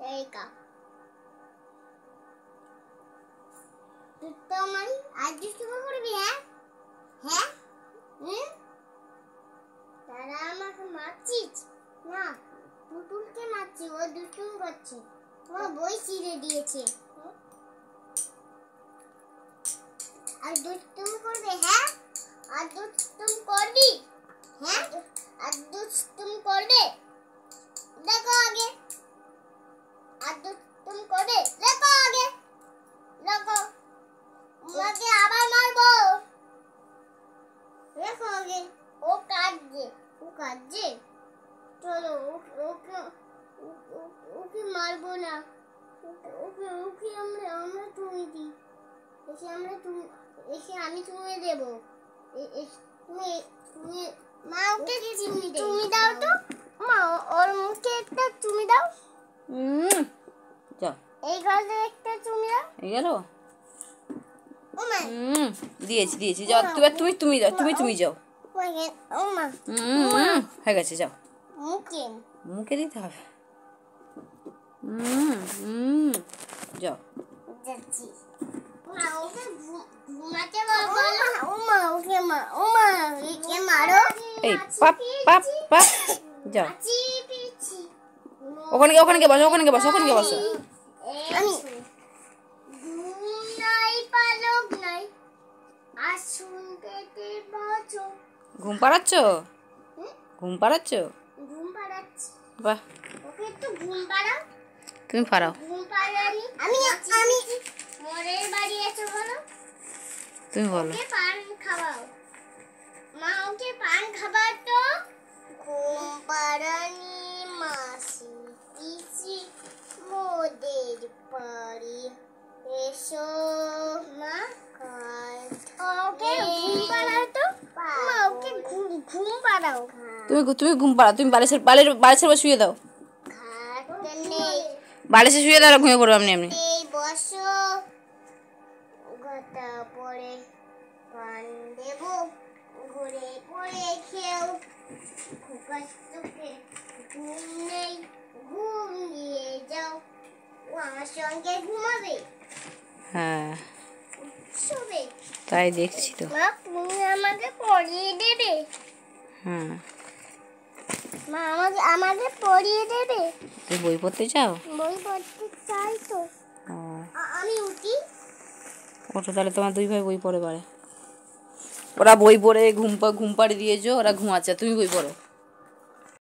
এই কা তুই তো আমার আজ দুষ্টুমি করবি হ্যাঁ হ্যাঁ তারা আমাকে মারছিস না পুতুলকে মারছি ও দুষ্টুমি করছে ও বই ছিঁড়ে দিয়েছে আর দুষ্টুমি করবে হ্যাঁ আর দুষ্টুমি করবি হ্যাঁ আর দুষ্টুমি করবে দেখো আগে আর দুষ্টুমি করবে দেখো আগে দেখো আমাকে আবার মারবো দেখো আগে ও কাঁদছে চলো ওকে ওকে মারবো না ওকে আমরা তুমি দিই এসে আমি তুমি দেবো তুমি মা ওকে তুমি দাও তো মা ওর মুখে একটা তুমি দাও যাও এই গালে একটা তুমি দাও এই গেল ও মা দিয়েছি যাও তুমি যাও তুমি যাও ও মা হয়ে গেছে যাও মুখে দিতে হবে যাও যাচ্ছি মা ওকে ঘুমাতে বলো ও মা ওকে মারো এই পাপ যাও ওখানে গিয়ে বসো আমি ঘুম নাই পালক নাই আসুন পেটে বাঁচো ঘুম পাড়াচ্ছো ঘুম পাড়াচ্ছি বাহ ওকে একটু ঘুম পাড়াও তুমি পাড়াও ঘুম পাড়ানি আমি মোরের বাড়ি এসে বলো তুমি বলো ওকে পান খাওয়াও মা ওকে পান খাবার তো ঘুম পাড়ানি মাসি পিসি মোদের বাড়ি এসো মা ওকে ঘুম পাড়াও তো মা ওকে ঘুম পাড়াও তুমি ঘুম পাড়াও তুমি বালিশের উপর শুয়ে দাও বালিশে শুয়ে দাও ঘুমিয়ে পড়বো এমনি এই বসো গটা পরে পান দেব ঘুরে পড়ে খেও খোকার চোখে ঘুম নেই ঘুম দিয়ে যাও ও আমার সঙ্গে ঘুমাবে হ্যাঁ শোবে তাই দেখছি তো মা তুমি আমাকে পড়িয়ে দেবে হ্যাঁ মা আমাকে পড়িয়ে দেবে তুই বই পড়তে চাও বই পড়তে চাই তো আমি উঠি ওটা তাহলে তোমার দুই ভাই বই পড়ে পারে ওরা বই পড়ে ঘুম পাড়ি দিয়েছো ওরা ঘুমাচ্ছে তুমি বই পড়ো